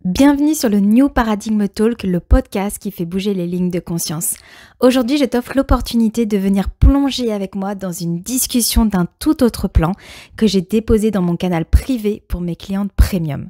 Bienvenue sur le New Paradigm Talk, le podcast qui fait bouger les lignes de conscience. Aujourd'hui, je t'offre l'opportunité de venir plonger avec moi dans une discussion d'un tout autre plan que j'ai déposé dans mon canal privé pour mes clientes premium.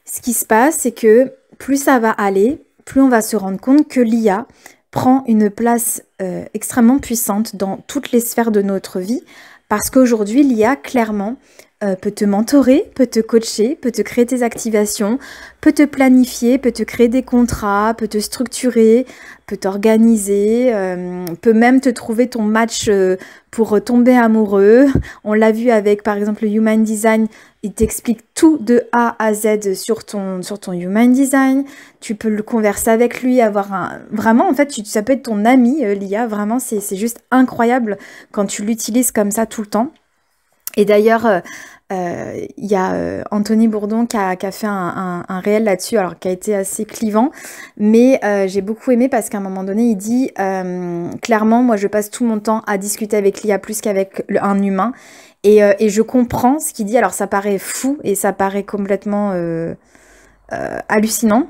Ce qui se passe, c'est que plus ça va aller, plus on va se rendre compte que l'IA prend une place extrêmement puissante dans toutes les sphères de notre vie, parce qu'aujourd'hui, l'IA, clairement, peut te mentorer, peut te coacher, peut te créer tes activations, peut te planifier, peut te créer des contrats, peut te structurer, peut t'organiser, peut même te trouver ton match pour tomber amoureux. On l'a vu avec par exemple le Human Design, il t'explique tout de A à Z sur ton Human Design. Tu peux le converser avec lui, vraiment en fait ça peut être ton ami, l'IA, vraiment c'est juste incroyable quand tu l'utilises comme ça tout le temps. Et d'ailleurs, il y a Anthony Bourdon qui a fait un réel là-dessus, alors qui a été assez clivant, mais j'ai beaucoup aimé parce qu'à un moment donné, il dit clairement, moi je passe tout mon temps à discuter avec l'IA plus qu'avec un humain, et je comprends ce qu'il dit. Alors ça paraît fou et ça paraît complètement hallucinant,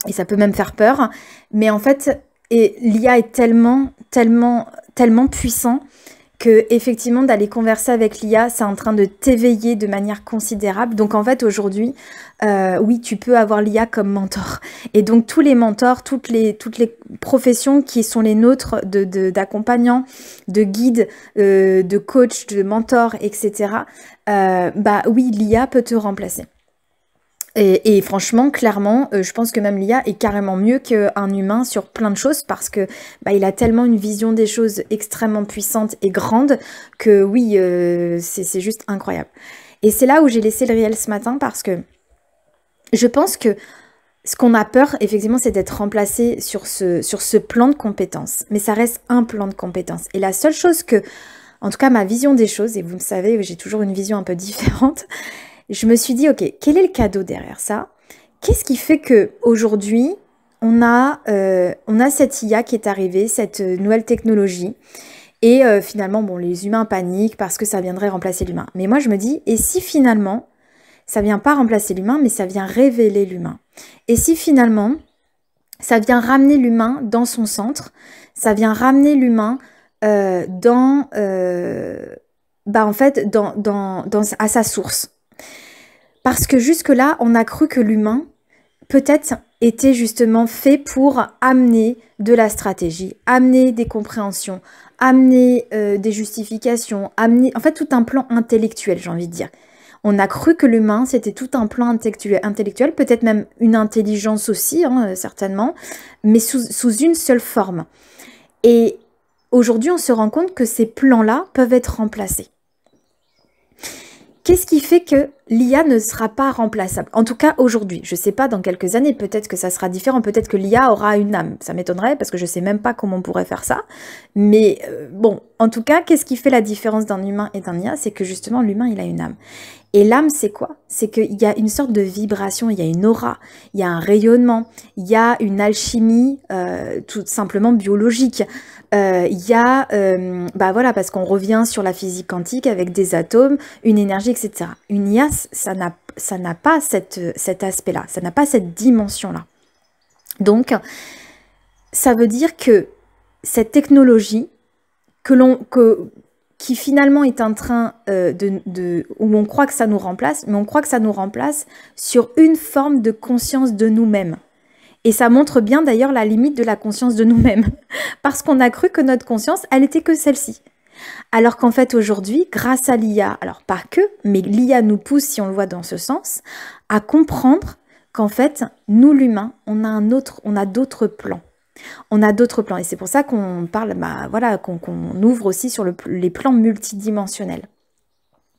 et ça peut même faire peur, mais en fait, l'IA est tellement puissant que effectivement d'aller converser avec l'IA, c'est en train de t'éveiller de manière considérable. Donc en fait aujourd'hui, oui, tu peux avoir l'IA comme mentor. Et donc tous les mentors, toutes les professions qui sont les nôtres d'accompagnants, de guides, de coachs, de mentors, etc. Bah oui, l'IA peut te remplacer. Et franchement, clairement, je pense que même l'IA est carrément mieux qu'un humain sur plein de choses, parce que il a tellement une vision des choses extrêmement puissante et grande que oui, c'est juste incroyable. Et c'est là où j'ai laissé le réel ce matin, parce que je pense que ce qu'on a peur, effectivement, c'est d'être remplacé sur ce plan de compétences. Mais ça reste un plan de compétences. Et la seule chose que, en tout cas ma vision des choses, et vous le savez, j'ai toujours une vision un peu différente, je me suis dit, ok, quel est le cadeau derrière ça? Qu'est-ce qui fait qu'aujourd'hui, on a cette IA qui est arrivée, cette nouvelle technologie, et finalement, bon, les humains paniquent parce que ça viendrait remplacer l'humain. Mais moi, je me dis, et si finalement, ça vient pas remplacer l'humain, mais ça vient révéler l'humain? Et si finalement, ça vient ramener l'humain dans son centre, ça vient ramener l'humain à sa source? Parce que jusque-là, on a cru que l'humain, peut-être, était justement fait pour amener de la stratégie, amener des compréhensions, amener des justifications, amener, en fait, tout un plan intellectuel, j'ai envie de dire. On a cru que l'humain, c'était tout un plan intellectuel, peut-être même une intelligence aussi, certainement, mais sous une seule forme. Et aujourd'hui, on se rend compte que ces plans-là peuvent être remplacés. Qu'est-ce qui fait que l'IA ne sera pas remplaçable? En tout cas, aujourd'hui. Je ne sais pas, dans quelques années, peut-être que ça sera différent. Peut-être que l'IA aura une âme. Ça m'étonnerait parce que je ne sais même pas comment on pourrait faire ça. Mais bon, en tout cas, qu'est-ce qui fait la différence d'un humain et d'un IA? C'est que justement, l'humain, il a une âme. Et l'âme, c'est quoi? C'est qu'il y a une sorte de vibration, il y a une aura, il y a un rayonnement, il y a une alchimie tout simplement biologique. Il y a, voilà, parce qu'on revient sur la physique quantique avec des atomes, une énergie, etc. Une IA, ça n'a pas cet aspect-là, ça n'a pas cette dimension-là. Donc, ça veut dire que cette technologie qui finalement est en train où on croit que ça nous remplace, mais on croit que ça nous remplace sur une forme de conscience de nous-mêmes. Et ça montre bien d'ailleurs la limite de la conscience de nous-mêmes, parce qu'on a cru que notre conscience, elle était que celle-ci. Alors qu'en fait aujourd'hui, grâce à l'IA, alors pas que, mais l'IA nous pousse, si on le voit dans ce sens, à comprendre qu'en fait, nous l'humain, on a d'autres plans. On a d'autres plans, et c'est pour ça qu'on parle, qu'on ouvre aussi sur les plans multidimensionnels.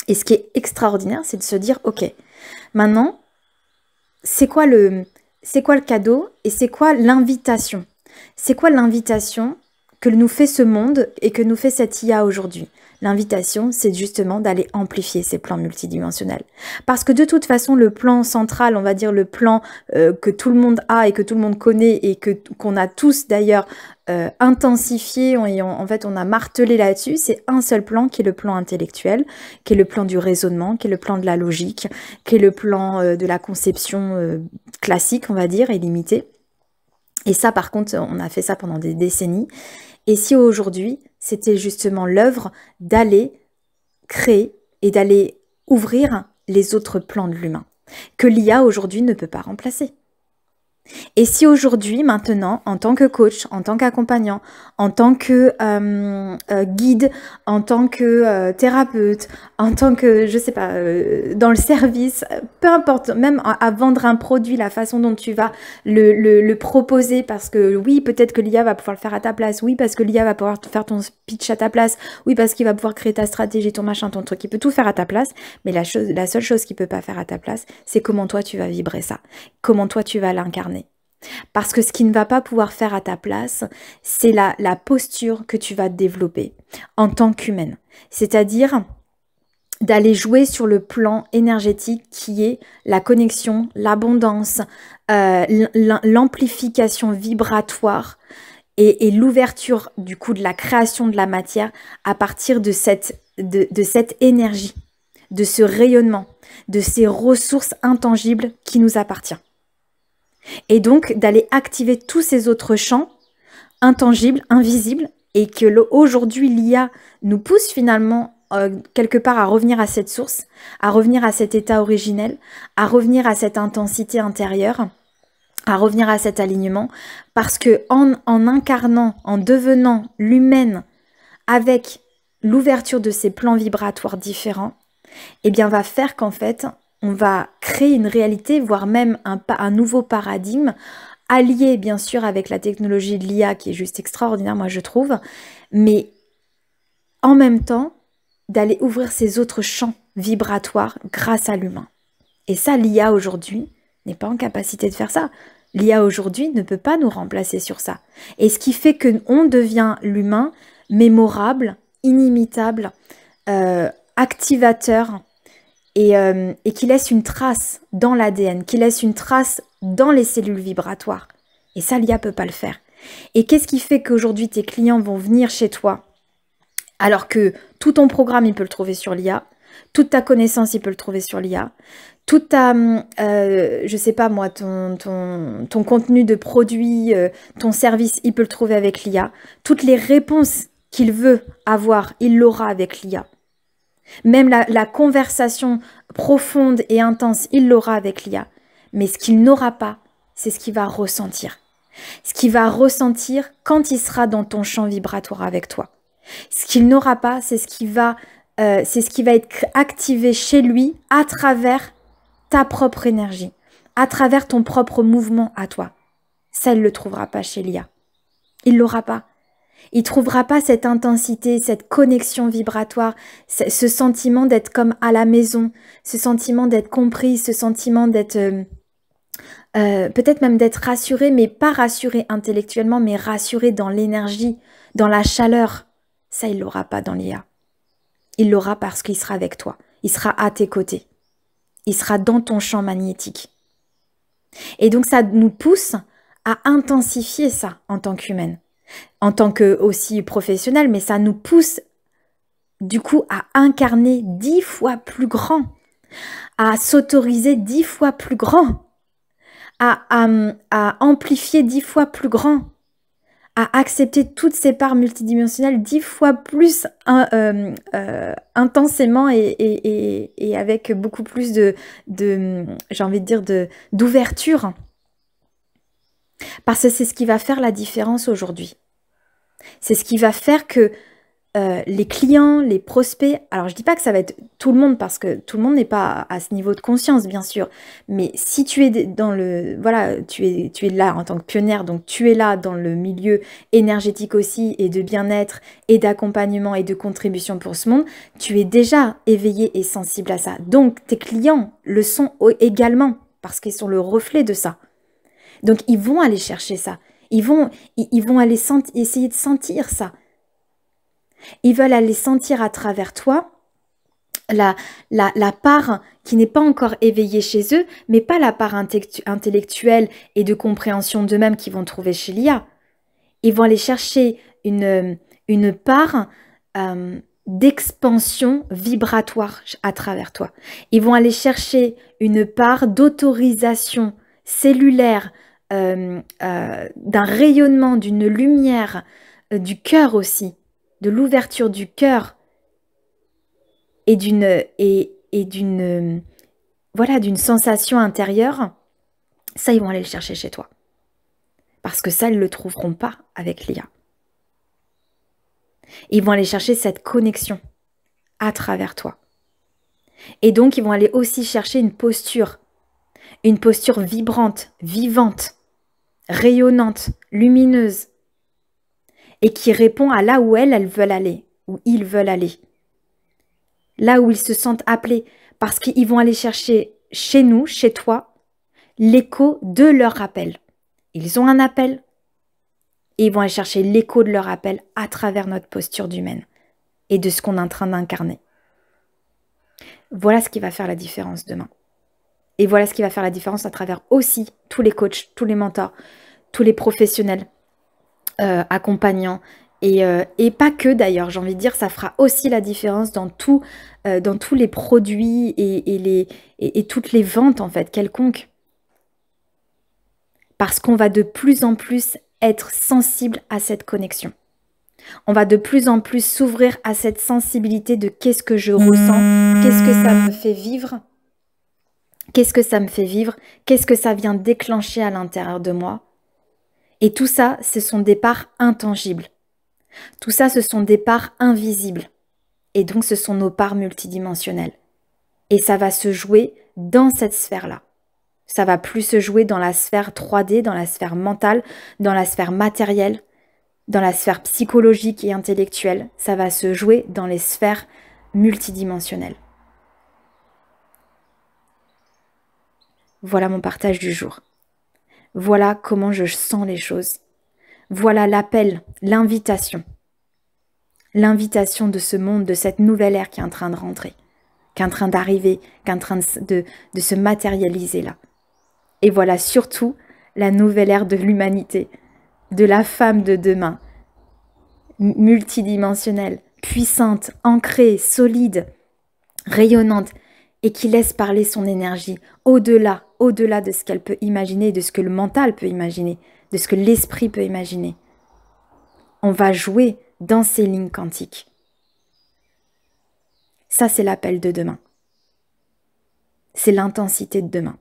Et ce qui est extraordinaire, c'est de se dire, ok, maintenant, c'est quoi le cadeau et c'est quoi l'invitation? C'est quoi l'invitation que nous fait ce monde et que nous fait cette IA aujourd'hui? L'invitation, c'est justement d'aller amplifier ces plans multidimensionnels. Parce que de toute façon, le plan central, on va dire le plan que tout le monde a et que tout le monde connaît et qu'on a tous d'ailleurs intensifié, en fait on a martelé là-dessus, c'est un seul plan qui est le plan intellectuel, qui est le plan du raisonnement, qui est le plan de la logique, qui est le plan de la conception classique, on va dire, et limitée. Et ça, par contre, on a fait ça pendant des décennies. Et si aujourd'hui, c'était justement l'œuvre d'aller créer et d'aller ouvrir les autres plans de l'humain, que l'IA aujourd'hui ne peut pas remplacer. Et si aujourd'hui, maintenant, en tant que coach, en tant qu'accompagnant, en tant que guide, en tant que thérapeute, en tant que, je sais pas, dans le service, peu importe, même à vendre un produit, la façon dont tu vas le proposer, parce que oui, peut-être que l'IA va pouvoir le faire à ta place, oui, parce que l'IA va pouvoir faire ton pitch à ta place, oui, parce qu'il va pouvoir créer ta stratégie, ton machin, ton truc, il peut tout faire à ta place, mais la seule chose qu'il peut pas faire à ta place, c'est comment toi tu vas vibrer ça, comment toi tu vas l'incarner. Parce que ce qui ne va pas pouvoir faire à ta place, c'est la posture que tu vas développer en tant qu'humaine. C'est-à-dire d'aller jouer sur le plan énergétique qui est la connexion, l'abondance, l'amplification vibratoire et l'ouverture du coup de la création de la matière à partir de cette énergie, de ce rayonnement, de ces ressources intangibles qui nous appartiennent. Et donc d'aller activer tous ces autres champs intangibles, invisibles, et que aujourd'hui l'IA nous pousse finalement quelque part à revenir à cette source, à revenir à cet état originel, à revenir à cette intensité intérieure, à revenir à cet alignement, parce que en incarnant, en devenant l'humaine avec l'ouverture de ces plans vibratoires différents, eh bien va faire qu'en fait on va créer une réalité, voire même un nouveau paradigme, allié bien sûr avec la technologie de l'IA qui est juste extraordinaire, moi je trouve, mais en même temps d'aller ouvrir ces autres champs vibratoires grâce à l'humain. Et ça, l'IA aujourd'hui n'est pas en capacité de faire ça. L'IA aujourd'hui ne peut pas nous remplacer sur ça. Et ce qui fait qu'on devient l'humain mémorable, inimitable, activateur, et qui laisse une trace dans l'ADN, qui laisse une trace dans les cellules vibratoires. Et ça, l'IA ne peut pas le faire. Et qu'est-ce qui fait qu'aujourd'hui, tes clients vont venir chez toi alors que tout ton programme, il peut le trouver sur l'IA, toute ta connaissance, il peut le trouver sur l'IA, toute ta, je sais pas moi, ton contenu de produit, ton service, il peut le trouver avec l'IA. Toutes les réponses qu'il veut avoir, il l'aura avec l'IA. Même la conversation profonde et intense, il l'aura avec l'IA. Mais ce qu'il n'aura pas, c'est ce qu'il va ressentir. Ce qu'il va ressentir quand il sera dans ton champ vibratoire avec toi. Ce qu'il n'aura pas, c'est ce qui va être activé chez lui à travers ta propre énergie, à travers ton propre mouvement à toi. Ça, il ne le trouvera pas chez l'IA. Il ne l'aura pas. Il ne trouvera pas cette intensité, cette connexion vibratoire, ce sentiment d'être comme à la maison, ce sentiment d'être compris, ce sentiment d'être, peut-être même d'être rassuré, mais pas rassuré intellectuellement, mais rassuré dans l'énergie, dans la chaleur. Ça, il ne l'aura pas dans l'IA. Il l'aura parce qu'il sera avec toi. Il sera à tes côtés. Il sera dans ton champ magnétique. Et donc, ça nous pousse à intensifier ça en tant qu'humaine. En tant que aussi professionnel, mais ça nous pousse du coup à incarner 10 fois plus grand, à s'autoriser 10 fois plus grand, à amplifier 10 fois plus grand, à accepter toutes ces parts multidimensionnelles 10 fois plus intensément et avec beaucoup plus j'ai envie de dire, d'ouverture. Parce que c'est ce qui va faire la différence aujourd'hui. C'est ce qui va faire que les clients, les prospects, alors je dis pas que ça va être tout le monde parce que tout le monde n'est pas à ce niveau de conscience bien sûr, mais si tu es dans le, voilà, tu es là en tant que pionnière, donc tu es là dans le milieu énergétique aussi et de bien-être et d'accompagnement et de contribution pour ce monde, tu es déjà éveillé et sensible à ça. Donc tes clients le sont également parce qu'ils sont le reflet de ça. Donc ils vont aller chercher ça, ils vont aller essayer de sentir ça. Ils veulent aller sentir à travers toi la part qui n'est pas encore éveillée chez eux, mais pas la part intellectuelle et de compréhension d'eux-mêmes qu'ils vont trouver chez l'IA. Ils vont aller chercher une part d'expansion vibratoire à travers toi. Ils vont aller chercher une part d'autorisation cellulaire, d'un rayonnement, d'une lumière, du cœur aussi, de l'ouverture du cœur et d'une voilà, d'une sensation intérieure. Ça, ils vont aller le chercher chez toi. Parce que ça, ils ne le trouveront pas avec l'IA. Ils vont aller chercher cette connexion à travers toi. Et donc, ils vont aller aussi chercher une posture vibrante, vivante, rayonnante, lumineuse, et qui répond à là où elles veulent aller, où ils veulent aller. Là où ils se sentent appelés, parce qu'ils vont aller chercher chez nous, chez toi, l'écho de leur appel. Ils ont un appel, et ils vont aller chercher l'écho de leur appel à travers notre posture d'humaine et de ce qu'on est en train d'incarner. Voilà ce qui va faire la différence demain. Et voilà ce qui va faire la différence à travers aussi tous les coachs, tous les mentors, tous les professionnels accompagnants. Et pas que d'ailleurs, j'ai envie de dire, ça fera aussi la différence dans tous les produits et toutes les ventes en fait, quelconques. Parce qu'on va de plus en plus être sensible à cette connexion. On va de plus en plus s'ouvrir à cette sensibilité de qu'est-ce que je ressens, qu'est-ce que ça me fait vivre, qu'est-ce que ça me fait vivre, qu'est-ce que ça vient déclencher à l'intérieur de moi. Et tout ça, ce sont des parts intangibles. Tout ça, ce sont des parts invisibles. Et donc, ce sont nos parts multidimensionnelles. Et ça va se jouer dans cette sphère-là. Ça va plus se jouer dans la sphère 3D, dans la sphère mentale, dans la sphère matérielle, dans la sphère psychologique et intellectuelle. Ça va se jouer dans les sphères multidimensionnelles. Voilà mon partage du jour. Voilà comment je sens les choses. Voilà l'appel, l'invitation. L'invitation de ce monde, de cette nouvelle ère qui est en train de rentrer, qui est en train d'arriver, qui est en train de se matérialiser là. Et voilà surtout la nouvelle ère de l'humanité, de la femme de demain, multidimensionnelle, puissante, ancrée, solide, rayonnante, et qui laisse parler son énergie au-delà de ce qu'elle peut imaginer, de ce que le mental peut imaginer, de ce que l'esprit peut imaginer. On va jouer dans ces lignes quantiques. Ça, c'est l'appel de demain. C'est l'intensité de demain.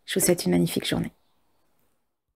Je vous souhaite une magnifique journée.